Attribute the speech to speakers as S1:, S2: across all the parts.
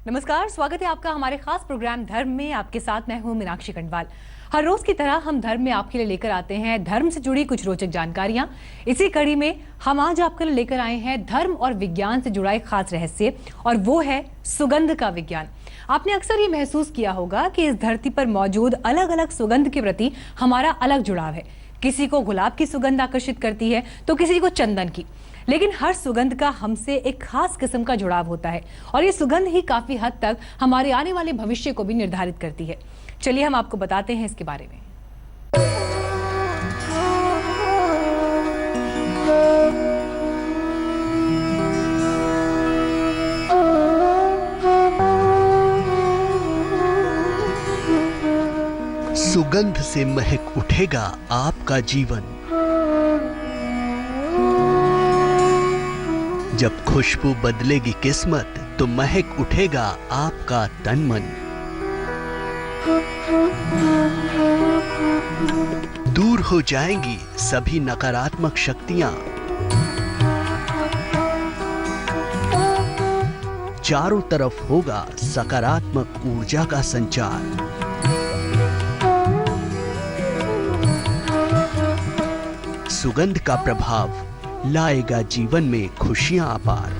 S1: नमस्कार, स्वागत है आपका हमारे खास प्रोग्राम धर्म में। आपके साथ मैं हूं मीनाक्षी खंडवाल। हर रोज की तरह हम धर्म में आपके लिए लेकर आते हैं धर्म से जुड़ी कुछ रोचक जानकारियां। इसी कड़ी में हम आज आपके लिए लेकर आए हैं धर्म और विज्ञान से जुड़ा एक खास रहस्य, और वो है सुगंध का विज्ञान। आपने अक्सर ये महसूस किया होगा कि इस धरती पर मौजूद अलग अलग सुगंध के प्रति हमारा अलग जुड़ाव है। किसी को गुलाब की सुगंध आकर्षित करती है तो किसी को चंदन की, लेकिन हर सुगंध का हमसे एक खास किस्म का जुड़ाव होता है, और ये सुगंध ही काफी हद तक हमारे आने वाले भविष्य को भी निर्धारित करती है। चलिए हम आपको बताते हैं इसके बारे में।
S2: सुगंध से महक उठेगा आपका जीवन। जब खुशबू बदलेगी किस्मत तो महक उठेगा आपका तन मन। दूर हो जाएंगी सभी नकारात्मक शक्तियां। चारों तरफ होगा सकारात्मक ऊर्जा का संचार। सुगंध का प्रभाव लाएगा जीवन में खुशियां अपार।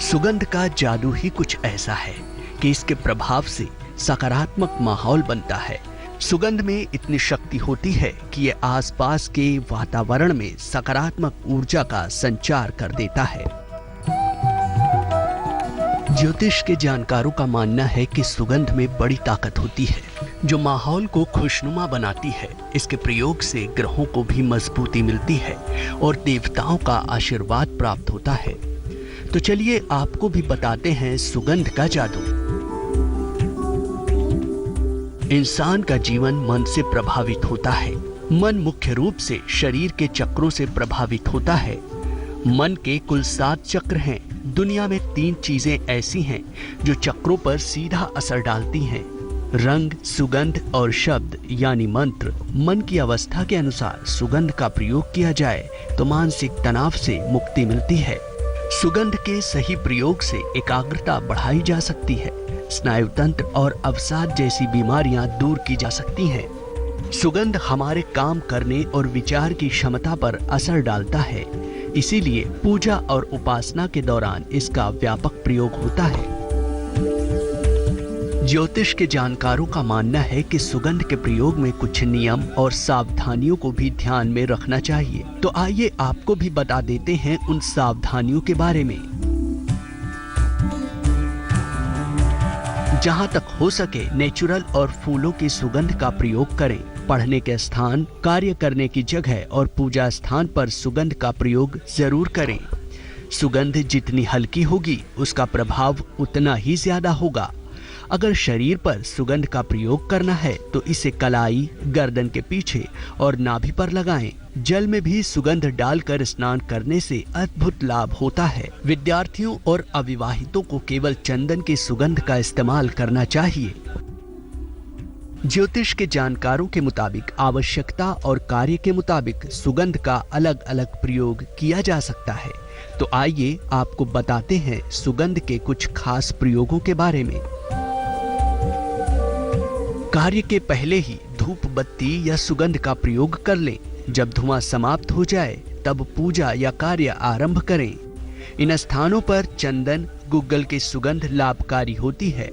S2: सुगंध का जादू ही कुछ ऐसा है कि इसके प्रभाव से सकारात्मक माहौल बनता है। सुगंध में इतनी शक्ति होती है कि ये आसपास के वातावरण में सकारात्मक ऊर्जा का संचार कर देता है। ज्योतिष के जानकारों का मानना है कि सुगंध में बड़ी ताकत होती है जो माहौल को खुशनुमा बनाती है। इसके प्रयोग से ग्रहों को भी मजबूती मिलती है और देवताओं का आशीर्वाद प्राप्त होता है। तो चलिए आपको भी बताते हैं सुगंध का जादू। इंसान का जीवन मन से प्रभावित होता है। मन मुख्य रूप से शरीर के चक्रों से प्रभावित होता है। मन के कुल 7 चक्र हैं। दुनिया में 3 चीजें ऐसी हैं जो चक्रों पर सीधा असर डालती हैं: रंग, सुगंध और शब्द यानी मंत्र। मन की अवस्था के अनुसार सुगंध का प्रयोग किया जाए तो मानसिक तनाव से मुक्ति मिलती है। सुगंध के सही प्रयोग से एकाग्रता बढ़ाई जा सकती है। स्नायु तंत्र और अवसाद जैसी बीमारियां दूर की जा सकती हैं। सुगंध हमारे काम करने और विचार की क्षमता पर असर डालता है, इसीलिए पूजा और उपासना के दौरान इसका व्यापक प्रयोग होता है। ज्योतिष के जानकारों का मानना है कि सुगंध के प्रयोग में कुछ नियम और सावधानियों को भी ध्यान में रखना चाहिए। तो आइए आपको भी बता देते हैं उन सावधानियों के बारे में। जहां तक हो सके नेचुरल और फूलों की सुगंध का प्रयोग करें। पढ़ने के स्थान, कार्य करने की जगह और पूजा स्थान पर सुगंध का प्रयोग जरूर करें। सुगंध जितनी हल्की होगी उसका प्रभाव उतना ही ज्यादा होगा। अगर शरीर पर सुगंध का प्रयोग करना है तो इसे कलाई, गर्दन के पीछे और नाभि पर लगाएं। जल में भी सुगंध डालकर स्नान करने से अद्भुत लाभ होता है। विद्यार्थियों और अविवाहितों को केवल चंदन की सुगंध का इस्तेमाल करना चाहिए। ज्योतिष के जानकारों के मुताबिक आवश्यकता और कार्य के मुताबिक सुगंध का अलग अलग प्रयोग किया जा सकता है। तो आइए आपको बताते हैं सुगंध के कुछ खास प्रयोगों के बारे में। कार्य के पहले ही धूप बत्ती या सुगंध का प्रयोग कर लें। जब धुआं समाप्त हो जाए तब पूजा या कार्य आरंभ करें। इन स्थानों पर चंदन, गुग्गल की सुगंध लाभकारी होती है।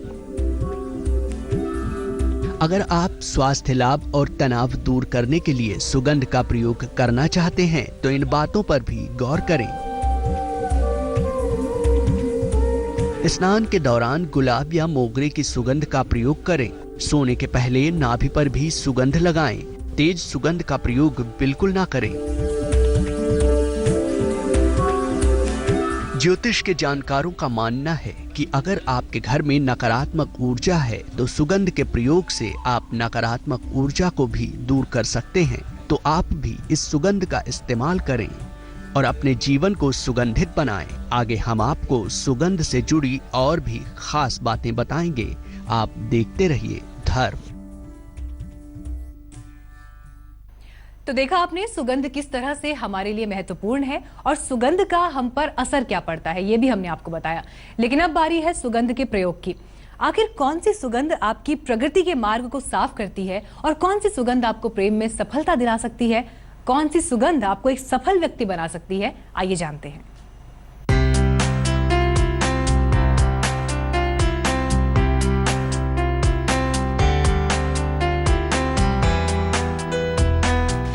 S2: अगर आप स्वास्थ्य लाभ और तनाव दूर करने के लिए सुगंध का प्रयोग करना चाहते हैं तो इन बातों पर भी गौर करें। स्नान के दौरान गुलाब या मोगरे की सुगंध का प्रयोग करें। सोने के पहले नाभि पर भी सुगंध लगाएं। तेज सुगंध का प्रयोग बिल्कुल ना करें। ज्योतिष के जानकारों का मानना है कि अगर आपके घर में नकारात्मक ऊर्जा है तो सुगंध के प्रयोग से आप नकारात्मक ऊर्जा को भी दूर कर सकते हैं। तो आप भी इस सुगंध का इस्तेमाल करें और अपने जीवन को सुगंधित बनाएं। आगे हम आपको सुगंध से जुड़ी और भी खास बातें बताएंगे। आप देखते रहिए धर्म।
S1: तो देखा आपने सुगंध किस तरह से हमारे लिए महत्वपूर्ण है और सुगंध का हम पर असर क्या पड़ता है, ये भी हमने आपको बताया। लेकिन अब बारी है सुगंध के प्रयोग की। आखिर कौन सी सुगंध आपकी प्रगति के मार्ग को साफ करती है और कौन सी सुगंध आपको प्रेम में सफलता दिला सकती है, कौन सी सुगंध आपको एक सफल व्यक्ति बना सकती है, आइए जानते हैं।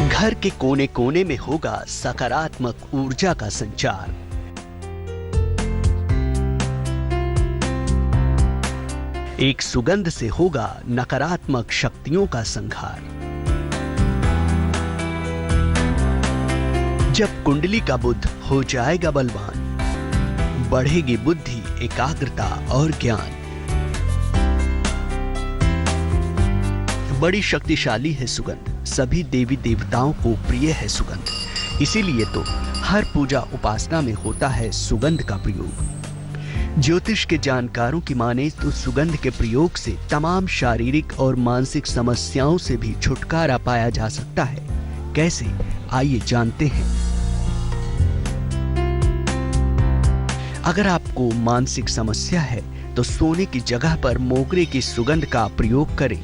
S2: घर के कोने कोने में होगा सकारात्मक ऊर्जा का संचार। एक सुगंध से होगा नकारात्मक शक्तियों का संहार। जब कुंडली का बुध हो जाएगा बलवान, बढ़ेगी बुद्धि, एकाग्रता और ज्ञान। बड़ी शक्तिशाली है सुगंध, सभी देवी देवताओं को प्रिय है सुगंध। इसीलिए तो हर पूजा उपासना में होता है सुगंध का प्रयोग। ज्योतिष के जानकारों की माने तो सुगंध के प्रयोग से तमाम शारीरिक और मानसिक समस्याओं से भी छुटकारा पाया जा सकता है। कैसे, आइए जानते हैं। अगर आपको मानसिक समस्या है तो सोने की जगह पर मोगरे की सुगंध का प्रयोग करें।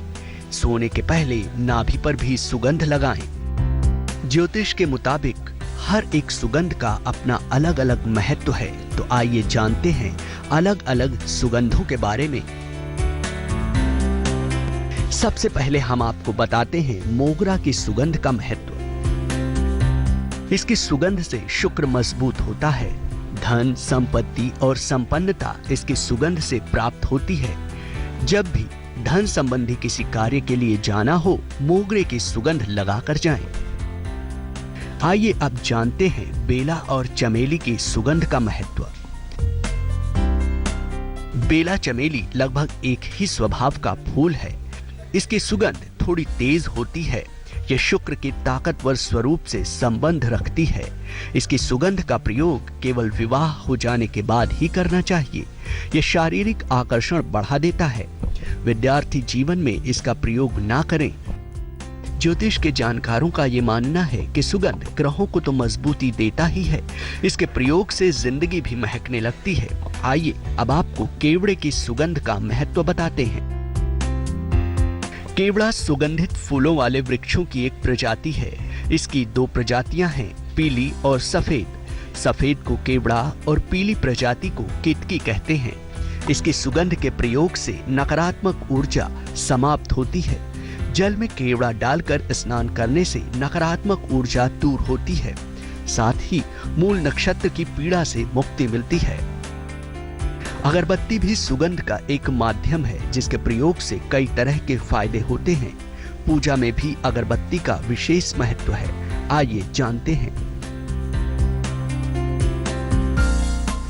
S2: सोने के पहले नाभि पर भी सुगंध लगाएं। ज्योतिष के मुताबिक हर एक सुगंध का अपना अलग अलग महत्व है। तो आइए जानते हैं अलग अलग सुगंधों के बारे में। सबसे पहले हम आपको बताते हैं मोगरा की सुगंध का महत्व। इसकी सुगंध से शुक्र मजबूत होता है। धन, संपत्ति और संपन्नता इसकी सुगंध से प्राप्त होती है। जब भी धन संबंधी किसी कार्य के लिए जाना हो, मोगरे की सुगंध लगाकर जाएं। आइए अब जानते हैं बेला और चमेली की सुगंध का महत्व। बेला चमेली लगभग एक ही स्वभाव का फूल है। इसकी सुगंध थोड़ी तेज होती है। यह शुक्र के ताकतवर स्वरूप से संबंध रखती है। इसकी सुगंध का प्रयोग केवल विवाह हो जाने के बाद ही करना चाहिए। यह शारीरिक आकर्षण बढ़ा देता है। विद्यार्थी जीवन में इसका प्रयोग ना करें। ज्योतिष के जानकारों का यह मानना है कि सुगंध ग्रहों को तो मजबूती देता ही है, इसके प्रयोग से जिंदगी भी महकने लगती है। आइए अब आपको केवड़े की सुगंध का महत्व बताते हैं। केवड़ा सुगंधित फूलों वाले वृक्षों की एक प्रजाति है। इसकी दो प्रजातियां हैं, पीली और सफेद। सफेद को केवड़ा और पीली प्रजाति को केतकी कहते हैं। इसकी सुगंध के प्रयोग से नकारात्मक ऊर्जा समाप्त होती है। जल में केवड़ा डालकर स्नान करने से नकारात्मक ऊर्जा दूर होती है। साथ ही मूल नक्षत्र की पीड़ा से मुक्ति मिलती है। अगरबत्ती भी सुगंध का एक माध्यम है जिसके प्रयोग से कई तरह के फायदे होते हैं। पूजा में भी अगरबत्ती का विशेष महत्व है। आइए जानते हैं।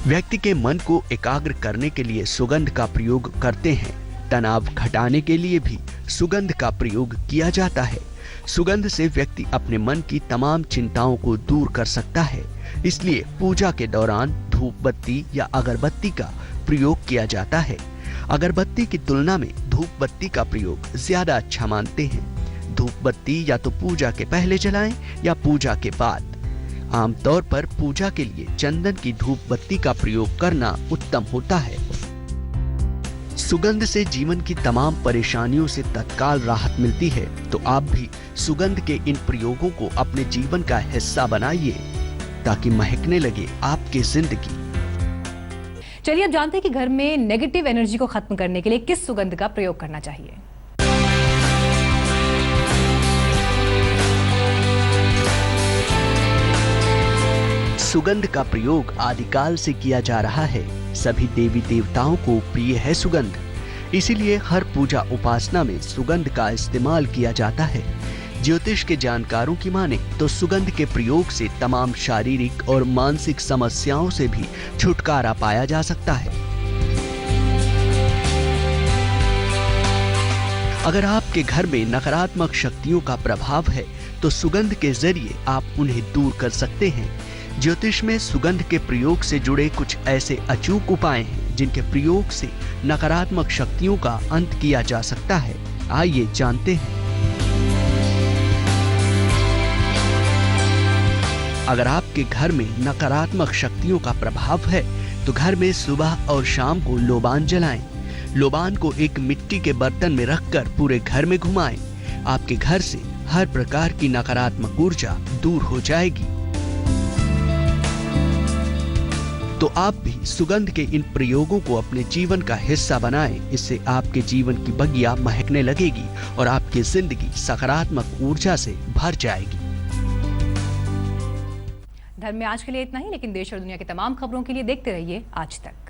S2: व्यक्ति के मन को एकाग्र करने के लिए सुगंध का प्रयोग करते हैं। तनाव घटाने के लिए भी सुगंध का प्रयोग किया जाता है। सुगंध से व्यक्ति अपने मन की तमाम चिंताओं को दूर कर सकता है। इसलिए पूजा के दौरान धूप बत्ती या अगरबत्ती का प्रयोग किया जाता है। अगरबत्ती की तुलना में धूप बत्ती का प्रयोग ज्यादा अच्छा मानते हैं। धूप बत्ती या तो पूजा के पहले जलाएं या पूजा के बाद। आमतौर पर पूजा के लिए चंदन की धूप बत्ती का प्रयोग करना उत्तम होता है। सुगंध से जीवन की तमाम परेशानियों से तत्काल राहत मिलती है। तो आप भी सुगंध के इन प्रयोगों को अपने जीवन का हिस्सा बनाइए ताकि महकने लगे आपकी जिंदगी।
S1: चलिए अब जानते हैं कि घर में नेगेटिव एनर्जी को खत्म करने के लिए किस सुगंध का प्रयोग करना चाहिए।
S2: सुगंध का प्रयोग आदिकाल से किया जा रहा है। सभी देवी देवताओं को प्रिय है सुगंध। इसीलिए हर पूजा उपासना में सुगंध का इस्तेमाल किया जाता है। ज्योतिष के जानकारों की माने तो सुगंध के प्रयोग से तमाम शारीरिक और मानसिक समस्याओं से भी छुटकारा पाया जा सकता है। अगर आपके घर में नकारात्मक शक्तियों का प्रभाव है तो सुगंध के जरिए आप उन्हें दूर कर सकते हैं। ज्योतिष में सुगंध के प्रयोग से जुड़े कुछ ऐसे अचूक उपाय हैं जिनके प्रयोग से नकारात्मक शक्तियों का अंत किया जा सकता है। आइए जानते हैं। अगर आपके घर में नकारात्मक शक्तियों का प्रभाव है तो घर में सुबह और शाम को लोबान जलाएं। लोबान को एक मिट्टी के बर्तन में रखकर पूरे घर में घुमाएं। आपके घर से हर प्रकार की नकारात्मक ऊर्जा दूर हो जाएगी। तो आप भी सुगंध के इन प्रयोगों को अपने जीवन का हिस्सा बनाएं। इससे आपके जीवन की बगिया महकने लगेगी और आपकी जिंदगी सकारात्मक ऊर्जा से भर जाएगी।
S1: धर्म में आज के लिए इतना ही, लेकिन देश और दुनिया की तमाम खबरों के लिए देखते रहिए आज तक।